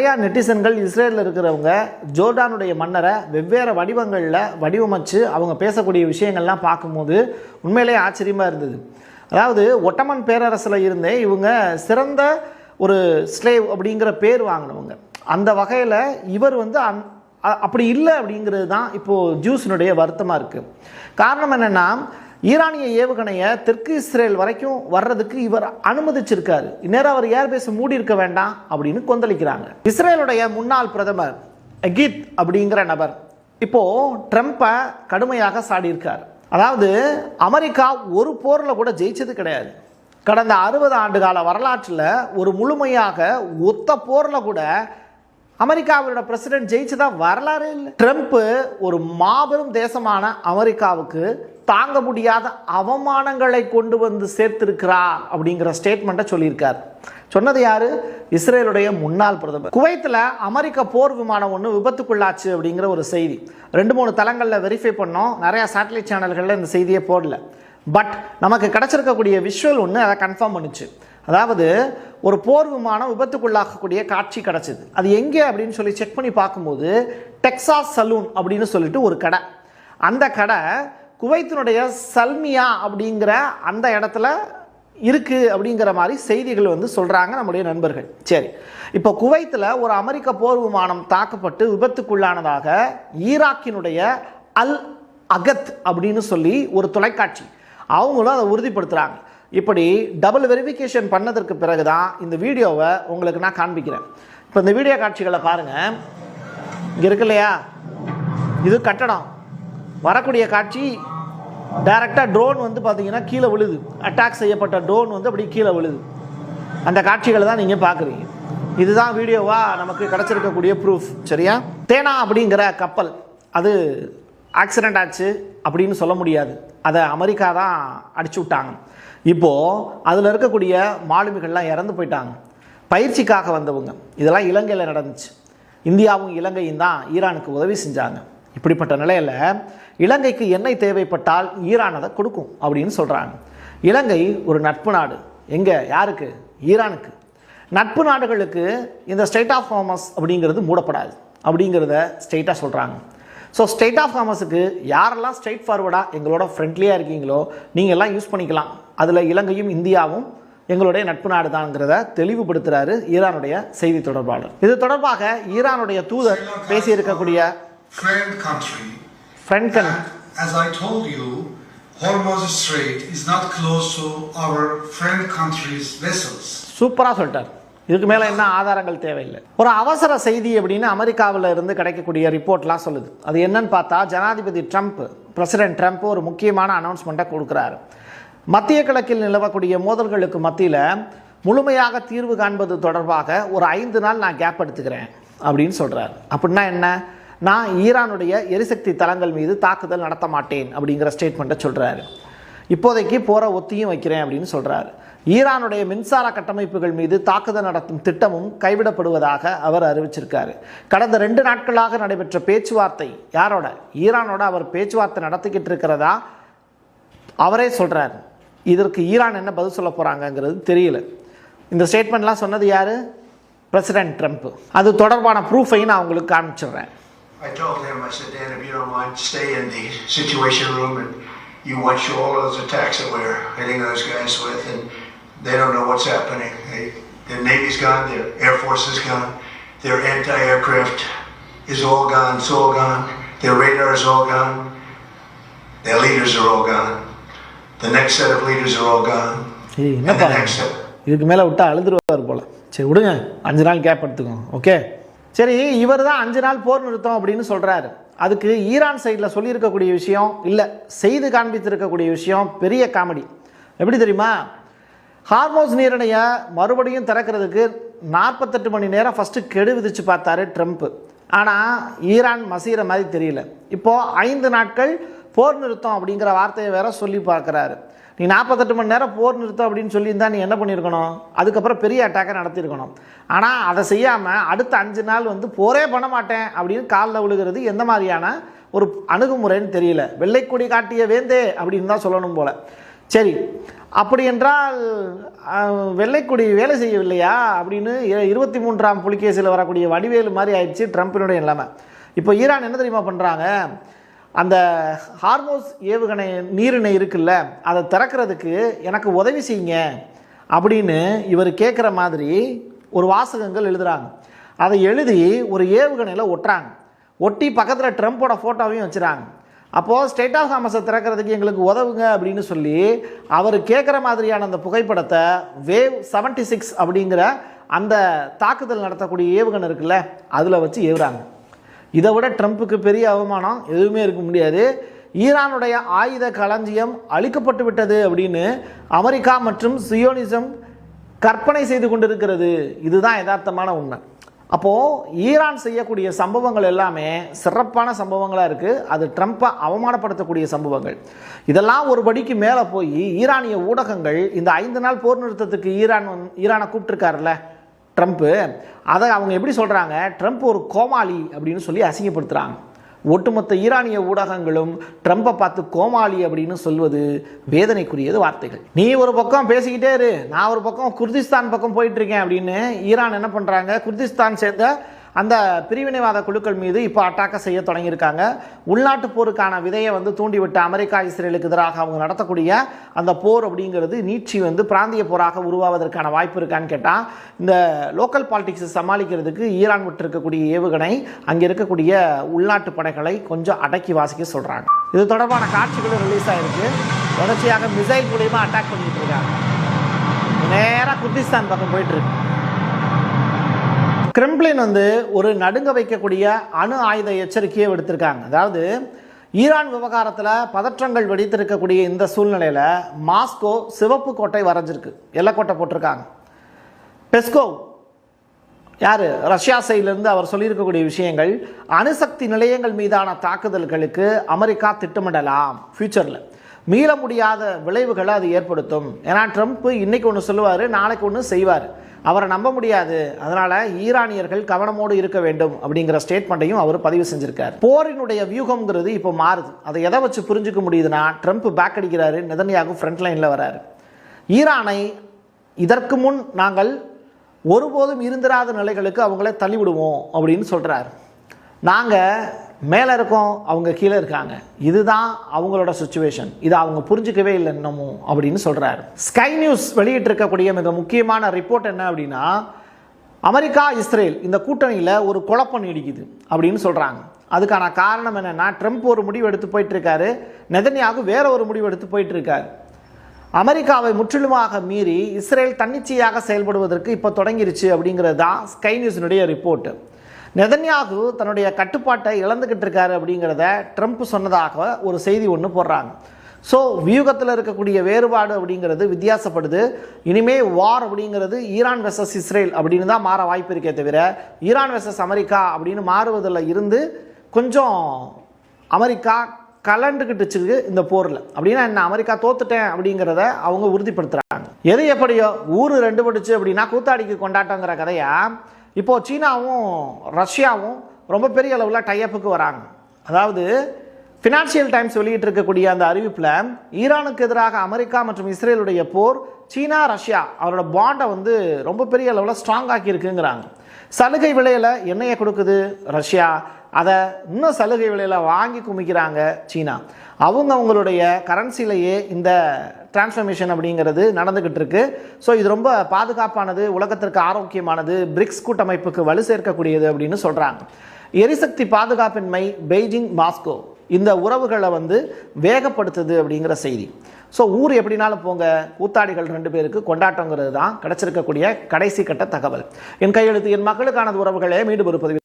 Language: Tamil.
நிறையா நெட்டிசன்கள் இஸ்ரேலில் இருக்கிறவங்க ஜோர்டானுடைய மன்னரை வெவ்வேறு வடிவங்களில் வடிவமைச்சு அவங்க பேசக்கூடிய விஷயங்கள்லாம் பார்க்கும்போது உண்மையிலே ஆச்சரியமாக இருந்தது. அதாவது ஒட்டமன் பேரரசில் இருந்தே இவங்க சிறந்த ஒரு ஸ்லேவ் அப்படிங்கிற பேர் வாங்கினவங்க. அந்த வகையில் இவர் வந்து அப்படி இல்லை அப்படிங்கிறது தான் இப்போது ஜூஸினுடைய வருத்தமாக இருக்குது. காரணம் என்னென்னா, ஈரானிய ஏவுகணையை தெற்கு இஸ்ரேல் வரைக்கும் வர்றதுக்கு இவர் அனுமதிச்சிருக்காரு. இந்நேரம் அவர் ஏர்பேஸ் மூடி இருக்க வேண்டாம் அப்படின்னு கொந்தளிக்கிறாங்க. இஸ்ரேலுடைய முன்னாள் பிரதமர் எகித் அப்படிங்கிற நபர் இப்போ ட்ரம்பை கடுமையாக சாடியிருக்கார். அதாவது அமெரிக்கா ஒரு போரில் கூட ஜெயிச்சது கிடையாது. கடந்த 60 ஆண்டு கால வரலாற்றில் ஒரு முழுமையாக ஒத்த போரில் கூட அமெரிக்காவோட பிரசிடென்ட் ஜெயிச்சதா வரலாறு இல்லை. ட்ரம்ப் ஒரு மாபெரும் தேசமான அமெரிக்காவுக்கு தாங்க முடியாத அவமானங்களை கொண்டு வந்து சேர்த்திருக்கிறார் அப்படிங்கிற ஸ்டேட்மெண்ட்டை சொல்லியிருக்கார். சொன்னது யாரு? இஸ்ரேலுடைய முன்னாள் பிரதமர். குவைத்தில் அமெரிக்க போர் விமானம் ஒன்று விபத்துக்குள்ளாச்சு அப்படிங்கிற ஒரு செய்தி 2-3 தளங்களில் வெரிஃபை பண்ணோம். நிறையா சேட்டலைட் சேனல்களில் இந்த செய்தியை போடல. பட் நமக்கு கிடைச்சிருக்கக்கூடிய விஷுவல் ஒன்று அதை கன்ஃபார்ம் பண்ணுச்சு. அதாவது ஒரு போர் விமானம் விபத்துக்குள்ளாகக்கூடிய காட்சி கிடச்சிது. அது எங்கே அப்படின்னு சொல்லி செக் பண்ணி பார்க்கும்போது டெக்சாஸ் சலூன் அப்படின்னு சொல்லிட்டு ஒரு கடை. அந்த கடை குவைத்தினுடைய சல்மியா அப்படிங்கிற அந்த இடத்துல இருக்குது அப்படிங்கிற மாதிரி செய்திகள் வந்து சொல்கிறாங்க நம்முடைய நண்பர்கள். சரி, இப்போ குவைத்தில் ஒரு அமெரிக்க போர் விமானம் தாக்கப்பட்டு விபத்துக்குள்ளானதாக ஈராக்கினுடைய அல் அகத் அப்படின்னு சொல்லி ஒரு தொலைக்காட்சி அவங்களும் அதை உறுதிப்படுத்துகிறாங்க. இப்படி டபுள் வெரிஃபிகேஷன் பண்ணதற்கு பிறகு தான் இந்த வீடியோவை உங்களுக்கு நான் காண்பிக்கிறேன். இப்போ இந்த வீடியோ காட்சிகளை பாருங்கள். இங்கே இருக்கு இல்லையா, இது கட்டடம். வரக்கூடிய காட்சி டைரெக்டாக ட்ரோன் வந்து பார்த்தீங்கன்னா கீழே விழுது. அட்டாக் செய்யப்பட்ட ட்ரோன் வந்து அப்படி கீழே விழுது. அந்த காட்சிகளை தான் நீங்கள் பார்க்குறீங்க. இதுதான் வீடியோவாக நமக்கு கிடச்சிருக்கக்கூடிய ப்ரூஃப். சரியா? தேனா அப்படிங்கிற கப்பல் அது ஆக்சிடெண்ட் ஆச்சு அப்படின்னு சொல்ல முடியாது. அதை அமெரிக்கா தான் அடிச்சு விட்டாங்க. இப்போது அதில் இருக்கக்கூடிய மாலுமிகள்லாம் இறந்து போயிட்டாங்க. பயிற்சிக்காக வந்தவங்க. இதெல்லாம் இலங்கையில் நடந்துச்சு. இந்தியாவும் இலங்கையும் தான் ஈரானுக்கு உதவி செஞ்சாங்க. இப்படிப்பட்ட நிலையில் இலங்கைக்கு எண்ணெய் தேவைப்பட்டால் ஈரான் அதை கொடுக்கும் அப்படின்னு சொல்கிறாங்க. இலங்கை ஒரு நட்பு நாடு. எங்கே? யாருக்கு? ஈரானுக்கு. நட்பு நாடுகளுக்கு இந்த ஸ்டேட் ஆஃப் ஹார்மஸ் அப்படிங்கிறது மூடப்படாது அப்படிங்கிறத ஸ்ட்ரெயிட்டாக சொல்கிறாங்க. ஸோ ஸ்டேட் ஆஃப் ஹார்மஸுக்கு யாரெல்லாம் ஸ்ட்ரெயிட் ஃபார்வர்டாக எங்களோட ஃப்ரெண்ட்லியாக இருக்கீங்களோ நீங்கள் எல்லாம் யூஸ் பண்ணிக்கலாம். அதில் இலங்கையும் இந்தியாவும் எங்களுடைய நட்பு நாடு தான்ங்கிறத தெளிவுபடுத்துகிறாரு ஈரானுடைய செய்தி தொடர்பாளர். இது தொடர்பாக ஈரானுடைய தூதர் பேசியிருக்கக்கூடிய friend country. As I told you, Hormuz Strait is not close to our friend country's vessels. சூப்பராக சொல்லிட்டார். இதுக்கு மேலே என்ன ஆதாரங்கள் தேவையில்லை. ஒரு அவசர செய்தி அப்படின்னு அமெரிக்காவில் இருந்து கிடைக்கக்கூடிய ரிப்போர்ட்லாம் சொல்லுது. அது என்னன்னு பார்த்தா, ஜனாதிபதி ட்ரம்ப், பிரசிடென்ட் ட்ரம்ப் ஒரு முக்கியமான அனௌன்ஸ்மெண்ட்டை கொடுக்குறாரு. மத்திய கிழக்கில் நிலவக்கூடிய மோதல்களுக்கு மத்தியில் முழுமையாக தீர்வு காண்பது தொடர்பாக ஒரு 5 நாள் நான் கேப் எடுத்துக்கிறேன் அப்படின்னு சொல்கிறார். அப்படின்னா என்ன? நான் ஈரானுடைய எரிசக்தி தளங்கள் மீது தாக்குதல் நடத்த மாட்டேன் அப்படிங்கிற ஸ்டேட்மெண்ட்டை சொல்கிறாரு. இப்போதைக்கு போகிற ஒத்தியும் வைக்கிறேன் அப்படின்னு சொல்கிறாரு. ஈரானுடைய மின்சார கட்டமைப்புகள் மீது தாக்குதல் நடத்தும் திட்டமும் கைவிடப்படுவதாக அவர் அறிவிச்சிருக்காரு. கடந்த 2 நாட்களாக நடைபெற்ற பேச்சுவார்த்தை யாரோட? ஈரானோட அவர் பேச்சுவார்த்தை நடத்திக்கிட்டு இருக்கிறதா அவரே சொல்கிறார். இதற்கு ஈரான் என்ன பதில் சொல்ல போகிறாங்கங்கிறது தெரியல. இந்த ஸ்டேட்மெண்ட்லாம் சொன்னது யார்? President Trump. அது தொடர்பான ப்ரூஃபையும் நான் உங்களுக்கு காமிச்சிடுறேன். I told him, I said, Dan, if you don't mind, stay in the situation room and you watch all those attacks that we're hitting those guys with, and they don't know what's happening. Their Navy's gone, their Air Force is gone, their anti-aircraft is all gone, it's all gone, their radar is all gone, their leaders are all gone, the next set of leaders are all gone, and the next set. இதுக்கு மேலே விட்டா அழுதுருவார் போல. சரி விடுங்க, 5 நாள் கேப் எடுத்துக்கோங்க. ஓகே, சரி. இவர் தான் 5 நாள் போர் நிறுத்தம் அப்படின்னு சொல்கிறாரு. அதுக்கு ஈரான் சைடில் சொல்லியிருக்கக்கூடிய விஷயம் இல்லை, செய்து காண்பித்திருக்கக்கூடிய விஷயம் பெரிய காமெடி. எப்படி தெரியுமா? ஹார்மோஸ் நீரிணையை மறுபடியும் திறக்கிறதுக்கு 48 மணி நேரம் ஃபஸ்ட்டு கெடு விதித்து பார்த்தாரு ட்ரம்ப். ஆனால் ஈரான் மசீர மாதிரி தெரியல. இப்போது 5 நாட்கள் போர் நிறுத்தம் அப்படிங்கிற வார்த்தையை வேற சொல்லி பார்க்குறாரு. நீ 48 மணி நேரம் போர் நிறுத்தம் அப்படின்னு சொல்லியிருந்தா நீ என்ன பண்ணியிருக்கணும்? அதுக்கப்புறம் பெரிய அட்டாக்கை நடத்தியிருக்கணும். ஆனால் அதை செய்யாமல் அடுத்த 5 நாள் வந்து போரே பண்ண மாட்டேன் அப்படின்னு காலில் விழுகிறது எந்த மாதிரியான ஒரு அணுகுமுறைன்னு தெரியல. வெள்ளைக்கொடி காட்டிய வேந்தே அப்படின்னு தான் சொல்லணும் போல். சரி, அப்படி என்றால் வெள்ளைக்குடி வேலை செய்யவில்லையா அப்படின்னு 23ஆம் புலிகேசில் வரக்கூடிய வடிவேலு மாதிரி ஆயிடுச்சு ட்ரம்ப்பினுடைய நிலைமை. இப்போ ஈரான் என்ன தெரியுமா பண்ணுறாங்க, அந்த ஹார்மோஸ் ஏவுகணை நீரிணை இருக்குல்ல, அதை திறக்கிறதுக்கு எனக்கு உதவி செய்யுங்க அப்படின்னு இவர் கேட்குற மாதிரி ஒரு வாசகங்கள் எழுதுகிறாங்க. அதை எழுதி ஒரு ஏவுகணையில் ஒட்டுறாங்க. ஒட்டி பக்கத்தில் ட்ரம்ப்போட ஃபோட்டோவையும் வச்சுறாங்க. அப்போது ஸ்டேட் ஆஃப் ஹார்மஸை திறக்கிறதுக்கு எங்களுக்கு உதவுங்க அப்படின்னு சொல்லி அவர் கேட்குற மாதிரியான அந்த புகைப்படத்தை வேவ் 76 அப்படிங்கிற அந்த தாக்குதல் நடத்தக்கூடிய ஏவுகணை இருக்குல்ல, அதில் வச்சு ஏவுறாங்க. இதை விட ட்ரம்ப்புக்கு பெரிய அவமானம் எதுவுமே இருக்க முடியாது. ஈரானுடைய ஆயுத களஞ்சியம் அழிக்கப்பட்டு விட்டது அப்படின்னு அமெரிக்கா மற்றும் சியோனிசம் கற்பனை செய்து கொண்டிருக்கிறது. இதுதான் யதார்த்தமான உண்மை. அப்போது ஈரான் செய்யக்கூடிய சம்பவங்கள் எல்லாமே சிறப்பான சம்பவங்களாக இருக்குது. அது ட்ரம்ப்பை அவமானப்படுத்தக்கூடிய சம்பவங்கள். இதெல்லாம் ஒரு படிக்கு மேலே போய் ஈரானிய ஊடகங்கள் இந்த 5 நாள் போர் நிறுத்தத்துக்கு ஈரானை கூப்பிட்டுருக்காருல்ல ட்ரம்ப்பு, அதை அவங்க எப்படி சொல்கிறாங்க, ட்ரம்ப் ஒரு கோமாளி அப்படின்னு சொல்லி அசிங்கப்படுத்துகிறாங்க. ஒட்டுமொத்த ஈரானிய ஊடகங்களும் ட்ரம்பை பார்த்து கோமாளி அப்படின்னு சொல்வது வேதனைக்குரியது வார்த்தைகள். நீ ஒரு பக்கம் பேசிக்கிட்டே இரு, நான் ஒரு பக்கம் குர்திஸ்தான் பக்கம் போயிட்டு இருக்கேன் அப்படின்னு ஈரான் என்ன பண்ணுறாங்க, குர்திஸ்தான் சேர்ந்த அந்த பிரிவினைவாத குழுக்கள் மீது இப்போ அட்டாக்கை செய்ய தொடங்கியிருக்காங்க. உள்நாட்டு போருக்கான விதையை தூண்டிவிட்ட அமெரிக்கா இஸ்ரேலுக்கு எதிராக அவங்க நடத்தக்கூடிய அந்த போர் அப்படிங்கிறது நீட்சி பிராந்திய போராக உருவாவதற்கான வாய்ப்பு இருக்கான்னு கேட்டால், இந்த லோக்கல் பாலிடிக்ஸை சமாளிக்கிறதுக்கு ஈரான் விட்டிருக்கக்கூடிய ஏவுகணை அங்கே இருக்கக்கூடிய உள்நாட்டு படைகளை கொஞ்சம் அடக்கி வாசிக்க சொல்கிறாங்க. இது தொடர்பான காட்சிகளும் ரிலீஸ் ஆகிருக்கு. தொடர்ச்சியாக மிசைல் மூலியமாக அட்டாக் பண்ணிட்டு இருக்காங்க. நேராக குர்திஸ்தான் பக்கம் போயிட்டு இருக்கு. கிரெம்ளின் ஒரு நடுங்க வைக்கக்கூடிய அணு ஆயுத எச்சரிக்கையை விடுத்திருக்காங்க. அதாவது ஈரான் விவகாரத்தில் பதற்றங்கள் வெடித்திருக்கக்கூடிய இந்த சூழ்நிலையில் மாஸ்கோ சிவப்பு கோட்டை வரைஞ்சிருக்கு, எல்லைக்கோட்டை போட்டிருக்காங்க. பெஸ்கோவ் யார், ரஷ்யா சைட்லேருந்து அவர் சொல்லியிருக்கக்கூடிய விஷயங்கள், அணுசக்தி நிலையங்கள் மீதான தாக்குதல்களுக்கு அமெரிக்கா திட்டமிடலாம், ஃபியூச்சரில் மீள முடியாத விளைவுகளை அது ஏற்படுத்தும். ஏன்னா ட்ரம்ப் இன்னைக்கு ஒன்று சொல்லுவார், நாளைக்கு ஒன்று செய்வார், அவரை நம்ப முடியாது. அதனால் ஈரானியர்கள் கவனமோடு இருக்க வேண்டும் அப்படிங்கிற ஸ்டேட்மெண்ட்டையும் அவர் பதிவு செஞ்சிருக்கார். போரினுடைய வியூகம்ங்கிறது இப்போ மாறுது. அதை எதை வச்சு புரிஞ்சுக்க முடியுதுன்னா, ட்ரம்ப் பேக் அடிக்கிறாரு, நெதன்யாகு ஃப்ரண்ட் லைனில் வராரு. ஈரானை இதற்கு முன் நாங்கள் ஒருபோதும் இருந்திராத நிலைகளுக்கு அவங்கள தள்ளிவிடுவோம் அப்படின்னு சொல்கிறார். நாங்கள் மேலே இருக்கோம், அவங்க கீழே இருக்காங்க, இதுதான் அவங்களோட சுச்சுவேஷன், இதை அவங்க புரிஞ்சிக்கவே இல்லை இன்னமும் அப்படின்னு சொல்கிறாரு. ஸ்கை நியூஸ் வெளியிட்டிருக்கக்கூடிய மிக முக்கியமான ரிப்போர்ட் என்ன அப்படின்னா, அமெரிக்கா இஸ்ரேல் இந்த கூட்டணியில் ஒரு குழப்பம் நீடிக்குது அப்படின்னு சொல்கிறாங்க. அதுக்கான காரணம் என்னென்னா, ட்ரம்ப் ஒரு முடிவு எடுத்து போயிட்டுருக்காரு, நெதன்யாகு வேற ஒரு முடிவு எடுத்து போயிட்டுருக்காரு. அமெரிக்காவை முற்றிலுமாக மீறி இஸ்ரேல் தன்னிச்சையாக செயல்படுவதற்கு இப்போ தொடங்கிருச்சு அப்படிங்கிறது தான் ஸ்கை நியூஸினுடைய ரிப்போர்ட்டு. நெதன்யாகு தன்னுடைய கட்டுப்பாட்டை இழந்துக்கிட்டு இருக்காரு அப்படிங்கிறத ட்ரம்ப் சொன்னதாக ஒரு செய்தி ஒன்று போடுறாங்க. ஸோ வியூகத்தில் இருக்கக்கூடிய வேறுபாடு அப்படிங்கிறது வித்தியாசப்படுது. இனிமேல் வார் அப்படிங்கிறது ஈரான் வெர்சஸ் இஸ்ரேல் அப்படின்னு தான் மாற வாய்ப்பு இருக்கே தவிர, ஈரான் வெர்சஸ் அமெரிக்கா அப்படின்னு மாறுவதில் இருந்து கொஞ்சம் அமெரிக்கா கலண்டுக்கிட்டுச்சு இந்த போரில். அப்படின்னா என்ன, அமெரிக்கா தோத்துட்டேன் அப்படிங்கிறத அவங்க உறுதிப்படுத்துகிறாங்க. எது எப்படியோ ஊர் ரெண்டு பட்டுச்சு அப்படின்னா கூத்தாடிக்கு கொண்டாட்டங்கிற கதையா இப்போது சீனாவும் ரஷ்யாவும் ரொம்ப பெரிய அளவில் டைஅப்புக்கு வராங்க. அதாவது ஃபினான்ஷியல் டைம்ஸ் வெளியிட்டிருக்கக்கூடிய அந்த அறிவிப்பில், ஈரானுக்கு எதிராக அமெரிக்கா மற்றும் இஸ்ரேலுடைய போர் சீனா ரஷ்யா அவரோட பாண்டை ரொம்ப பெரிய அளவில் ஸ்ட்ராங் ஆக்கியிருக்குங்கிறாங்க. சலுகை விலையில் எண்ணெயை கொடுக்குது ரஷ்யா, அதை இன்னும் சலுகை விலையில் வாங்கி குமிக்கிறாங்க சீனா. அவங்களுடைய கரன்சிலேயே இந்த டிரான்ஸ்ஃபர்மேஷன் அப்படிங்கிறது நடந்துக்கிட்டு இருக்கு. ஸோ இது ரொம்ப பாதுகாப்பானது, உலகத்திற்கு ஆரோக்கியமானது, பிரிக்ஸ் கூட்டமைப்புக்கு வலு சேர்க்கக்கூடியது அப்படின்னு சொல்கிறாங்க. எரிசக்தி பாதுகாப்பின்மை பெய்ஜிங் மாஸ்கோ இந்த உறவுகளை வேகப்படுத்துது அப்படிங்கிற செய்தி. ஸோ ஊர் எப்படினாலும் போங்க, கூத்தாடிகள் 2 பேருக்கு கொண்டாட்டங்கிறது தான் கிடச்சிருக்கக்கூடிய கடைசி கட்ட தகவல். என் கையெழுத்து என் மக்களுக்கானது உறவுகளே. மீண்டும் ஒரு பதிவு